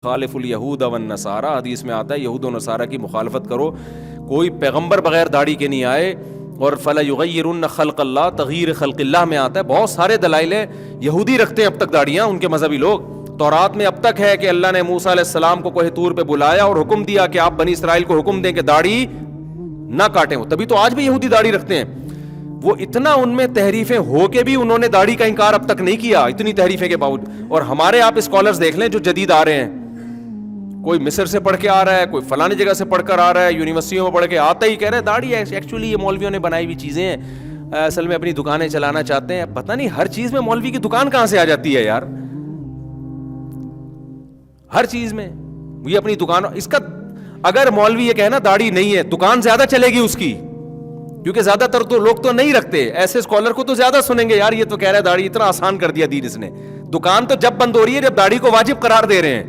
خالف الیہود والنصارى، حدیث میں آتا ہے یہود و نصارہ کی مخالفت کرو. کوئی پیغمبر بغیر داڑھی کے نہیں آئے. اور فلا یغیرن خلق اللہ، تغییر خلق اللہ میں آتا ہے. بہت سارے دلائل ہیں. یہودی رکھتے ہیں اب تک داڑھیاں، ان کے مذہبی لوگ. تورات میں اب تک ہے کہ اللہ نے موسیٰ علیہ السلام کو کوہ طور پہ بلایا اور حکم دیا کہ آپ بنی اسرائیل کو حکم دیں کہ داڑھی نہ کاٹیں. تبھی تو آج بھی یہودی داڑھی رکھتے ہیں. وہ اتنا ان میں تحریفیں ہو کے بھی انہوں نے داڑھی کا انکار اب تک نہیں کیا، اتنی تحریفیں کے باوجود. اور ہمارے آپ اسکالرز دیکھ لیں جو جدید آ رہے ہیں، کوئی مصر سے پڑھ کے آ رہا ہے، کوئی فلانی جگہ سے پڑھ کر آ رہا ہے، یونیورسٹیوں میں پڑھ کے آتا ہی کہہ رہے ہیں داڑھی ایکچولی یہ مولویوں نے بنائی ہوئی چیزیں ہیں، اصل میں اپنی دکانیں چلانا چاہتے ہیں. پتہ نہیں ہر چیز میں مولوی کی دکان کہاں سے آ جاتی ہے یار. ہر چیز میں یہ اپنی دکان. اس کا اگر مولوی یہ کہنا داڑھی نہیں ہے، دکان زیادہ چلے گی اس کی، کیونکہ زیادہ تر تو لوگ تو نہیں رکھتے. ایسے اسکالر کو تو زیادہ سنیں گے یار یہ تو کہہ رہا ہے داڑھی، اتنا آسان کر دیا دین اس نے. دکان تو جب بند ہو رہی ہے جب داڑھی کو واجب قرار دے رہے ہیں.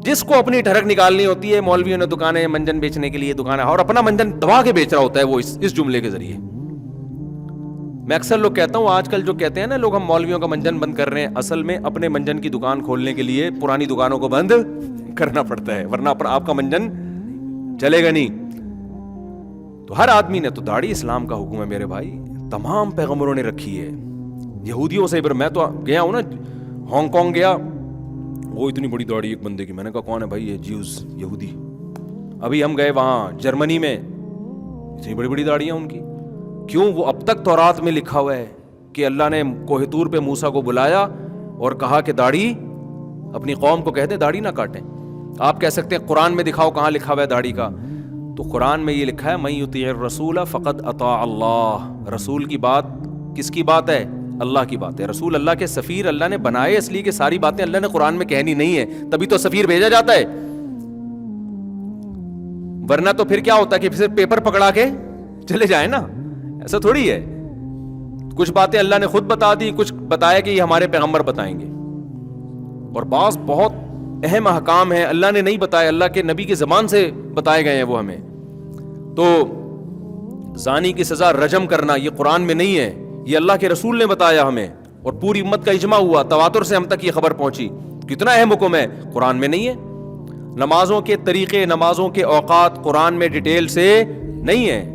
جس کو اپنی ٹھڑک نکالنی ہوتی ہے، مولویوں نے دکانیں منجن بیچنے کے لیے دکانیں، اور اپنا منجن دبا کے بیچ رہا ہوتا ہے وہ اس جملے کے ذریعے. میں اکثر لوگ کہتا ہوں آج کل جو کہتے ہیں نا لوگ ہم مولویوں کا منجن بند کر رہے ہیں، اصل میں اپنے منجن کی دکان کھولنے کے لیے پرانی دکانوں کو بند کرنا پڑتا ہے، ورنہ آپ کا منجن چلے گا نہیں. تو ہر آدمی نے تو داڑھی اسلام کا حکم ہے میرے بھائی، تمام پیغمبروں نے رکھی ہے. یہودیوں سے میں تو گیا ہوں نا، ہانگ کانگ گیا، وہ اتنی بڑی داڑھی ایک بندے کی. میں نے کہا کون ہے بھائی؟ یہ جیوز، یہودی. ابھی ہم گئے وہاں جرمنی میں، اتنی بڑی بڑی داڑیاں ان کی. کیوں؟ وہ اب تک تورات میں لکھا ہوا ہے کہ اللہ نے کوہ طور پہ موسیٰ کو بلایا اور کہا کہ داڑھی اپنی قوم کو کہہ دیں داڑھی نہ کاٹیں. آپ کہہ سکتے ہیں قرآن میں دکھاؤ کہاں لکھا ہوا ہے داڑھی کا. تو قرآن میں یہ لکھا ہے من یطیع الرسول فقد اطاع اللہ. رسول کی بات کس کی بات ہے؟ اللہ کی بات ہے. رسول اللہ کے سفیر اللہ نے بنائے اس لیے کہ ساری باتیں اللہ نے قرآن میں کہنی نہیں ہے، تبھی تو سفیر بھیجا جاتا ہے. ورنہ تو پھر کیا ہوتا ہے کہ پھر پیپر پکڑا کے چلے جائیں نا. ایسا تھوڑی ہے. کچھ باتیں اللہ نے خود بتا دی، کچھ بتایا کہ یہ ہمارے پیغمبر بتائیں گے. اور بعض بہت اہم احکام ہیں اللہ نے نہیں بتائے، اللہ کے نبی کی زبان سے بتائے گئے ہیں وہ ہمیں. تو زانی کی سزا رجم کرنا یہ قرآن میں نہیں ہے، یہ اللہ کے رسول نے بتایا ہمیں، اور پوری امت کا اجماع ہوا، تواتر سے ہم تک یہ خبر پہنچی. کتنا اہم حکم ہے، قرآن میں نہیں ہے. نمازوں کے طریقے، نمازوں کے اوقات قرآن میں ڈیٹیل سے نہیں ہے.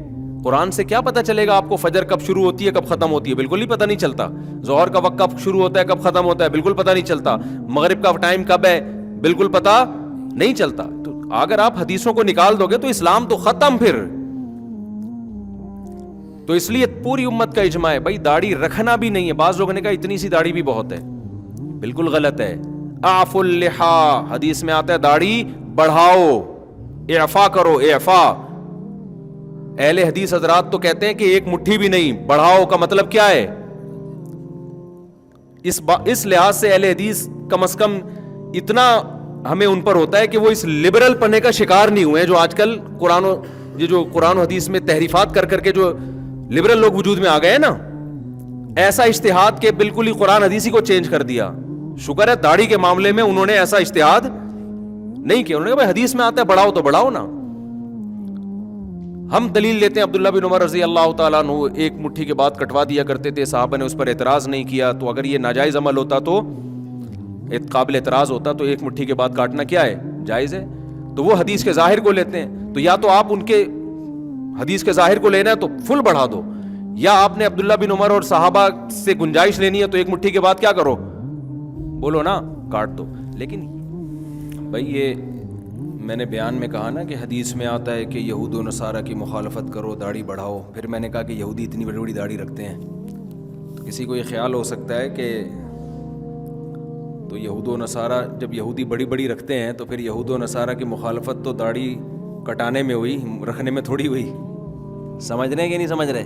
قرآن سے کیا پتہ چلے گا آپ کو فجر کب شروع ہوتی ہے کب ختم ہوتی ہے؟ بالکل ہی پتہ نہیں چلتا. ظہر کا وقت کب شروع ہوتا ہے کب ختم ہوتا ہے؟ بالکل پتہ نہیں چلتا. مغرب کا ٹائم کب ہے؟ بالکل پتہ نہیں چلتا. تو اگر آپ حدیثوں کو نکال دو گے تو اسلام تو ختم پھر. تو اس لیے پوری امت کا اجماع ہے بھائی داڑھی رکھنا بھی نہیں ہے. بعض لوگوں نے کہا اتنی سی داڑھی بھی بہت ہے، بالکل غلط ہے. اعفوا اللحا، حدیث میں آتا ہے داڑھی بڑھاؤ، اعفا کرو. اعفا اہل حدیث حضرات تو کہتے ہیں کہ ایک مٹھی بھی نہیں، بڑھاؤ کا مطلب کیا ہے؟ اس لحاظ سے اہل حدیث کم از کم اتنا ہمیں ان پر ہوتا ہے کہ وہ اس لبرل پنے کا شکار نہیں ہوئے جو آج کل قرآن و حدیث میں تحریفات کر کر کے جو لبرل لوگ وجود میں آ گئے نا، ایسا اجتہاد کے بالکل ہی قرآن حدیثی کو چینج کر دیا. شکر ہے داڑھی کے معاملے میں انہوں نے ایسا اجتہاد نہیں کیا. انہوں نے کہا بھائی حدیث میں آتا ہے بڑھاؤ تو بڑھاؤ نا. ہم دلیل لیتے ہیں عبداللہ بن عمر رضی اللہ تعالیٰ عنہ ایک مٹھی کے بعد کٹوا دیا کرتے تھے، صحابہ نے اس پر اعتراض نہیں کیا. تو اگر یہ ناجائز عمل ہوتا تو قابل اعتراض ہوتا، تو ایک مٹھی کے بعد کاٹنا کیا ہے؟ جائز ہے. تو وہ حدیث کے ظاہر کو لیتے ہیں. تو یا تو آپ ان کے حدیث کے ظاہر کو لینا ہے تو فل بڑھا دو، یا آپ نے عبداللہ بن عمر اور صحابہ سے گنجائش لینی ہے تو ایک مٹھی کے بعد کیا کرو؟ بولو نا کاٹ دو. لیکن بھائی یہ میں نے بیان میں کہا نا کہ حدیث میں آتا ہے کہ یہود و نصارہ کی مخالفت کرو، داڑھی بڑھاؤ. پھر میں نے کہا کہ یہودی اتنی بڑی بڑی داڑھی رکھتے ہیں، تو کسی کو یہ خیال ہو سکتا ہے کہ تو یہود و نصارہ جب یہودی بڑی بڑی رکھتے ہیں تو پھر یہود و نصارہ کی مخالفت تو داڑھی کٹانے میں ہوئی، رکھنے میں تھوڑی ہوئی. سمجھ رہے ہیں کہ نہیں سمجھ رہے؟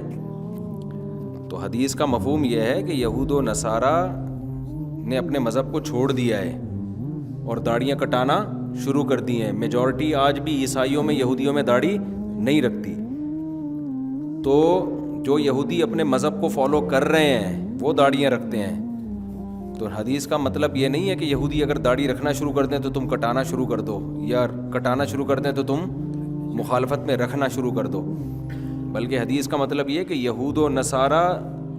تو حدیث کا مفہوم یہ ہے کہ یہود و نصارہ نے اپنے مذہب کو چھوڑ دیا ہے اور داڑھیاں کٹانا شروع کر دی ہیں. میجورٹی آج بھی عیسائیوں میں، یہودیوں میں داڑھی نہیں رکھتی. تو جو یہودی اپنے مذہب کو فالو کر رہے ہیں وہ داڑھیاں رکھتے ہیں. تو حدیث کا مطلب یہ نہیں ہے کہ یہودی اگر داڑھی رکھنا شروع کر دیں تو تم کٹانا شروع کر دو، یا کٹانا شروع کر دیں تو تم مخالفت میں رکھنا شروع کر دو. بلکہ حدیث کا مطلب یہ کہ یہود و نصارہ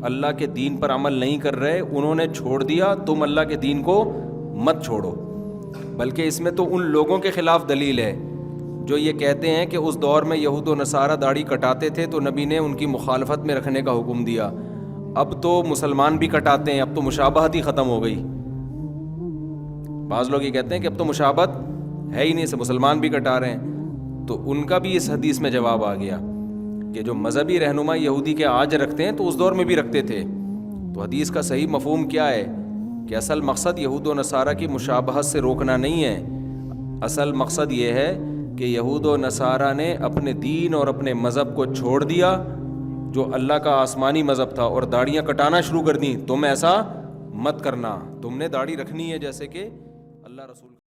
اللہ کے دین پر عمل نہیں کر رہے، انہوں نے چھوڑ دیا، تم اللہ کے دین کو مت چھوڑو. بلکہ اس میں تو ان لوگوں کے خلاف دلیل ہے جو یہ کہتے ہیں کہ اس دور میں یہود و نصارہ داڑھی کٹاتے تھے تو نبی نے ان کی مخالفت میں رکھنے کا حکم دیا. اب تو مسلمان بھی کٹاتے ہیں, اب تو مشابہت ہی ختم ہو گئی. بعض لوگ یہ کہتے ہیں کہ اب تو مشابہت ہے ہی نہیں, سے مسلمان بھی کٹا رہے ہیں. تو ان کا بھی اس حدیث میں جواب آ گیا کہ جو مذہبی رہنما یہودی کے آج رکھتے ہیں تو اس دور میں بھی رکھتے تھے. تو حدیث کا صحیح مفہوم کیا ہے کہ اصل مقصد یہود و نصارہ کی مشابہت سے روکنا نہیں ہے. اصل مقصد یہ ہے کہ یہود و نصارہ نے اپنے دین اور اپنے مذہب کو چھوڑ دیا جو اللہ کا آسمانی مذہب تھا, اور داڑیاں کٹانا شروع کر دیں. تم ایسا مت کرنا, تم نے داڑھی رکھنی ہے جیسے کہ اللہ رسول